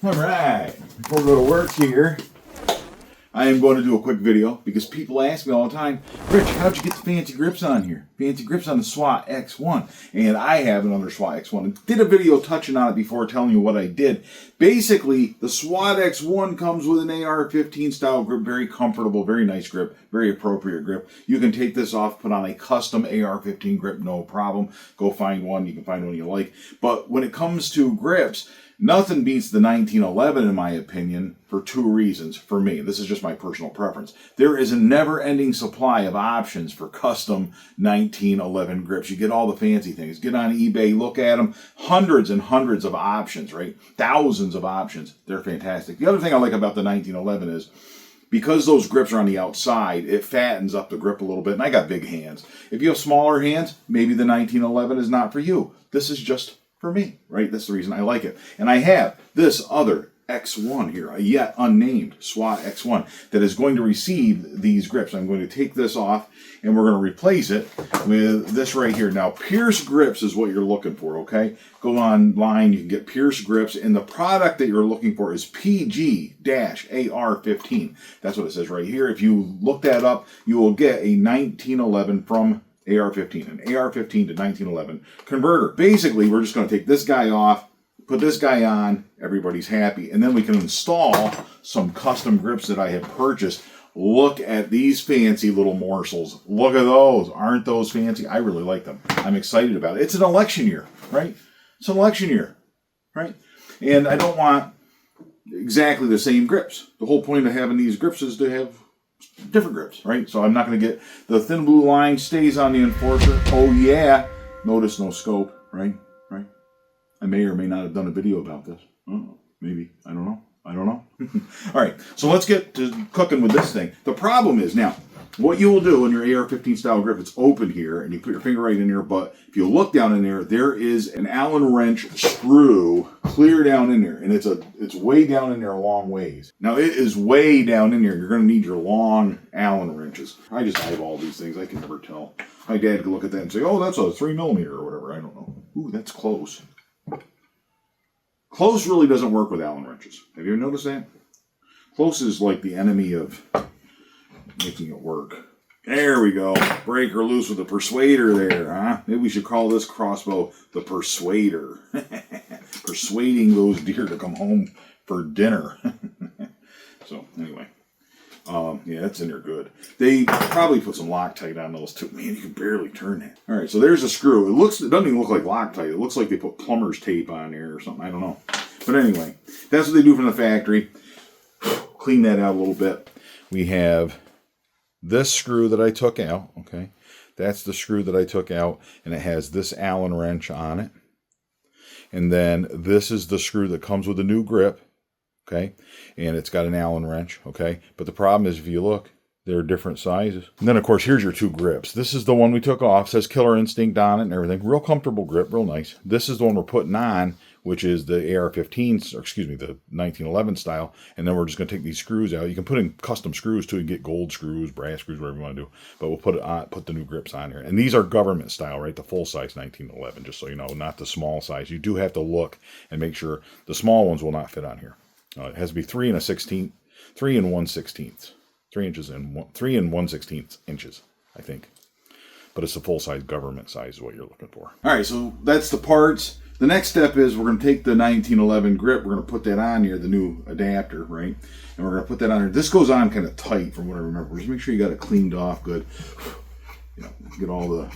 All right, before we go to work here, I am going to do a quick video because people ask me all the time, Rich, how'd you get the fancy grips on here? Fancy grips on the SWAT X1. And I have another SWAT X1. I did a video touching on it before telling you what I did. Basically, the SWAT X1 comes with an AR-15 style grip, very comfortable, very nice grip, very appropriate grip. You can take this off, put on a custom AR-15 grip, no problem. Go find one, you can find one you like. But when it comes to grips, nothing beats the 1911 in my opinion for two reasons for me. This is just my personal preference. There is a never-ending supply of options for custom 1911 grips. You get all the fancy things. Get on eBay, look at them. Hundreds and hundreds of options, right? Thousands of options. They're fantastic. The other thing I like about the 1911 is because those grips are on the outside, it fattens up the grip a little bit. And I got big hands. If you have smaller hands, maybe the 1911 is not for you. This is just for me, right? That's the reason I like it. And I have this other X1 here, a yet unnamed SWAT X1 that is going to receive these grips. I'm going to take this off and we're going to replace it with this right here. Now, Pierce grips is what you're looking for, okay? Go online, you can get Pierce grips, and the product that you're looking for is PG-AR-15. That's what it says right here. If you look that up, you will get a 1911 from AR-15, an AR-15 to 1911 converter. Basically, we're just going to take this guy off, put this guy on, everybody's happy, and then we can install some custom grips that I have purchased. Look at these fancy little morsels. Look at those. Aren't those fancy? I really like them. I'm excited about it. It's an election year, right? It's an election year, right? And I don't want exactly the same grips. The whole point of having these grips is to have different grips, right? So I'm not going to get the thin blue line stays on the Enforcer. Oh yeah, notice no scope, right? I may or may not have done a video about this. Maybe. I don't know. All right, so let's get to cooking with this thing. The problem is, now, what you will do in your AR-15 style grip, it's open here, and you put your finger right in there, but if you look down in there, there is an Allen wrench screw clear down in there, and it's way down in there a long ways. Now, it is way down in there. You're going to need your long Allen wrenches. I just eyeball these things. I can never tell. My dad could look at that and say, oh, that's a 3mm or whatever. I don't know. Ooh, that's close. Close really doesn't work with Allen wrenches. Have you ever noticed that? Close is like the enemy of making it work. There we go. Break her loose with the persuader there, huh? Maybe we should call this crossbow the persuader. Persuading those deer to come home for dinner. So, anyway. Yeah, that's in there good. They probably put some Loctite on those too. Man, you can barely turn that. All right, so there's a screw. It doesn't even look like Loctite. It looks like they put plumber's tape on there or something. I don't know. But anyway, that's what they do from the factory. Clean that out a little bit. We have this screw that I took out, okay? That's the screw that I took out, and it has this Allen wrench on it. And then this is the screw that comes with the new grip. Okay, and it's got an Allen wrench, okay? But the problem is, if you look, they're different sizes. And then, of course, here's your two grips. This is the one we took off. It says Killer Instinct on it and everything. Real comfortable grip, real nice. This is the one we're putting on, which is the AR-15, or excuse me, the 1911 style. And then we're just going to take these screws out. You can put in custom screws, too. You can get gold screws, brass screws, whatever you want to do. But we'll put the new grips on here. And these are government style, right? The full-size 1911, just so you know, not the small size. You do have to look and make sure the small ones will not fit on here. It has to be 3 1/16 inches and 3 1/16 inches, I think. But it's a full-size government size is what you're looking for. All right, so that's the parts. The next step is we're going to take the 1911 grip. We're going to put that on here, the new adapter, right? And we're going to put that on here. This goes on kind of tight from what I remember. Just make sure you got it cleaned off good. You know, get all the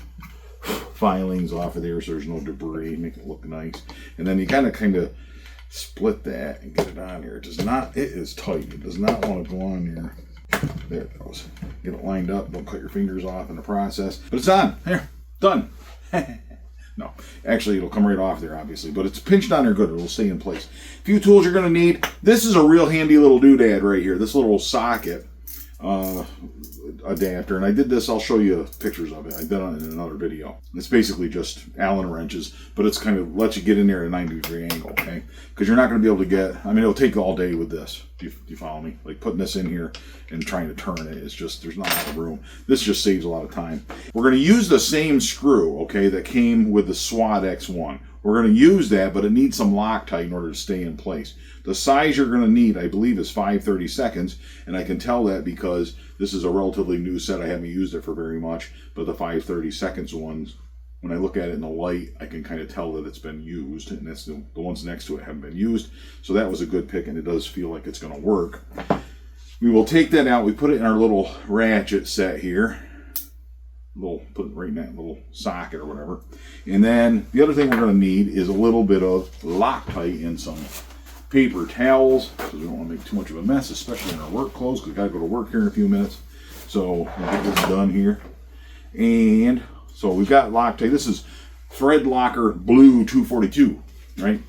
filings off of there so there's no debris. Make it look nice. And then you kind of split that and get it on here. It is tight. It does not want to go on here. There it goes. Get it lined up. Don't cut your fingers off in the process. But it's on. Here. Done. No. Actually, it'll come right off there, obviously. But it's pinched on there good. It'll stay in place. A few tools you're going to need. This is a real handy little doodad right here. This little socket adapter. And I did this. I'll show you pictures of it. I did it in another video. It's basically just Allen wrenches, but it's kind of lets you get in there at a 90-degree angle, okay? Because you're not going to be able to get, I mean, it'll take all day with this. Do you follow me? Like putting this in here and trying to turn it, it's just, there's not a lot of room. This just saves a lot of time. We're going to use the same screw, okay, that came with the SWAT X1. we're going to use that, but it needs some Loctite in order to stay in place. The size you're going to need, I believe, is 5/32, and I can tell that because this is a relatively new set. I haven't used it for very much, but the 5/32 ones, when I look at it in the light, I can kind of tell that it's been used, and that's the ones next to it haven't been used. So that was a good pick, and it does feel like it's going to work. We will take that out. We put it in our little ratchet set here. Put it right in that little socket or whatever. And then the other thing we're going to need is a little bit of Loctite and some paper towels, because we don't want to make too much of a mess, especially in our work clothes, because we've got to go to work here in a few minutes. So we'll get this done here. And so we've got Loctite. This is Thread Locker Blue 242, right?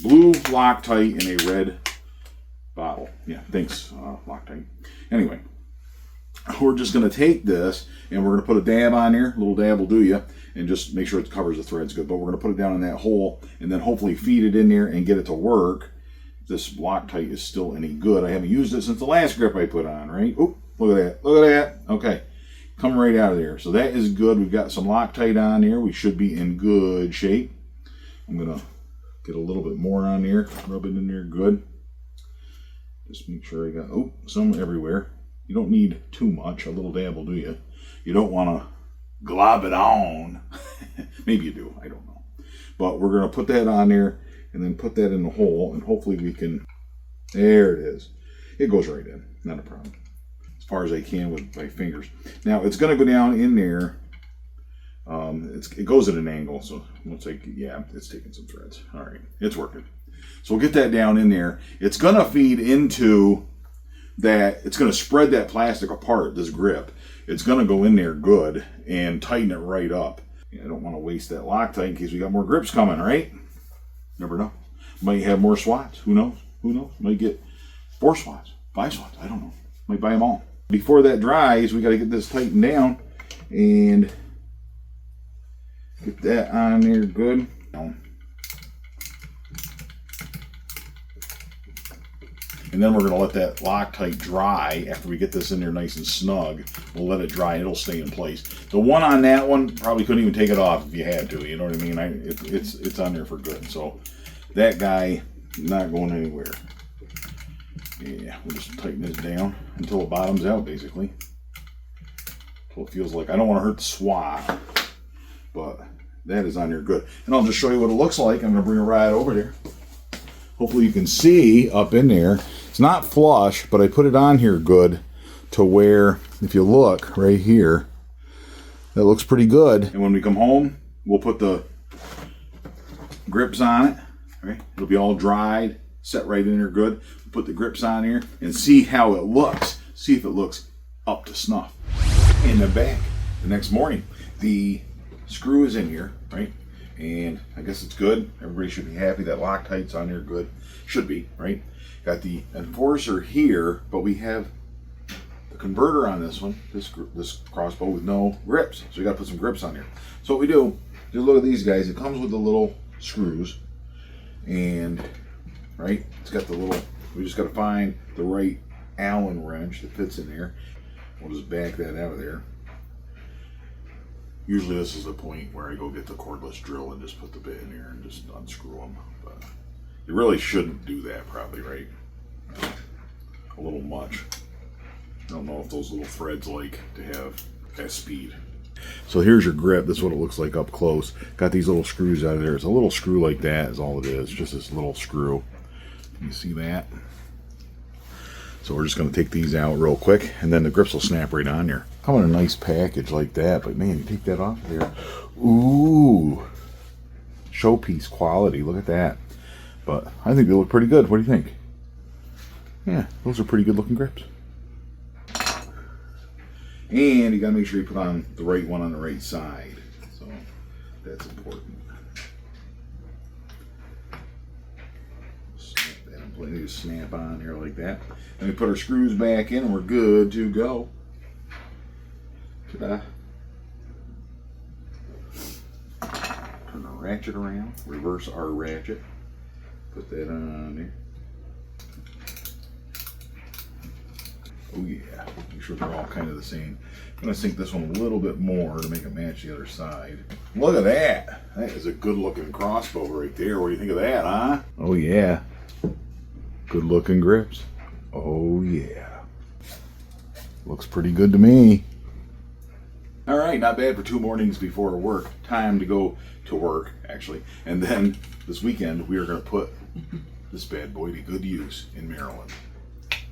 Blue Loctite in a red bottle. Yeah, thanks, Loctite. Anyway, we're just going to take this and we're going to put a dab on here. A little dab will do you, and just make sure it covers the threads good. But we're going to put it down in that hole and then hopefully feed it in there and get it to work. If this Loctite is still any good. I haven't used it since the last grip I put on, right? Oh, look at that. Look at that. Okay. Coming right out of there. So that is good. We've got some Loctite on here. We should be in good shape. I'm going to get a little bit more on there. Rub it in there good. Just make sure I got, some everywhere. You don't need too much. A little dab will do you. You don't want to glob it on. Maybe you do. I don't know. But we're going to put that on there and then put that in the hole, and hopefully we can, there it is. It goes right in. Not a problem. As far as I can with my fingers. Now it's going to go down in there. It goes at an angle, so once it's taking some threads. All right, it's working. So we'll get that down in there. It's going to feed into that. It's going to spread that plastic apart, this grip. It's going to go in there good and tighten it right up. I don't want to waste that Loctite in case we got more grips coming, right? Never know. Might have more swats. Who knows? Who knows? Might get 4 swats, 5 swats. I don't know. Might buy them all. Before that dries, we got to get this tightened down and get that on there good. And then we're going to let that Loctite dry after we get this in there nice and snug. We'll let it dry and it'll stay in place. The one on that one, probably couldn't even take it off if you had to. You know what I mean? It's on there for good. So that guy, not going anywhere. Yeah, we'll just tighten this down until it bottoms out, basically. Until it feels like, I don't want to hurt the swat, but that is on there good. And I'll just show you what it looks like. I'm going to bring it right over there. Hopefully you can see up in there. It's not flush, but I put it on here good to where, if you look right here, that looks pretty good. And when we come home, we'll put the grips on it. Right? It'll be all dried, set right in there good. Put the grips on here and see how it looks. See if it looks up to snuff. In the back, the next morning, the screw is in here, right? And I guess it's good. Everybody should be happy that Loctite's on there good. Should be, right? Got the enforcer here, but we have the converter on this one, this crossbow with no grips. So we got to put some grips on here. So what we do, just look at these guys. It comes with the little screws, and right, it's got the little. We just got to find the right Allen wrench that fits in there. We'll just back that out of there. Usually this is the point where I go get the cordless drill and just put the bit in here and just unscrew them. But you really shouldn't do that probably, right? A little much. I don't know if those little threads like to have that speed. So here's your grip. This is what it looks like up close. Got these little screws out of there. It's a little screw like that is all it is. Just this little screw. You see that? So we're just going to take these out real quick, and then the grips will snap right on there. Come in a nice package like that, but man, you take that off of there. Ooh, showpiece quality. Look at that. But I think they look pretty good. What do you think? Yeah, those are pretty good looking grips. And you got to make sure you put on the right one on the right side. So that's important. Plenty to snap on here like that. And we put our screws back in and we're good to go. Ta-da. Turn our ratchet around, reverse our ratchet, put that on there. Oh yeah, make sure they're all kind of the same. I'm going to sink this one a little bit more to make it match the other side. Look at that. That is a good looking crossbow right there. What do you think of that, huh? Oh yeah. Good looking grips. Oh yeah. Looks pretty good to me. All right, not bad for 2 mornings before work. Time to go to work, actually. And then this weekend, we are going to put this bad boy to good use in Maryland.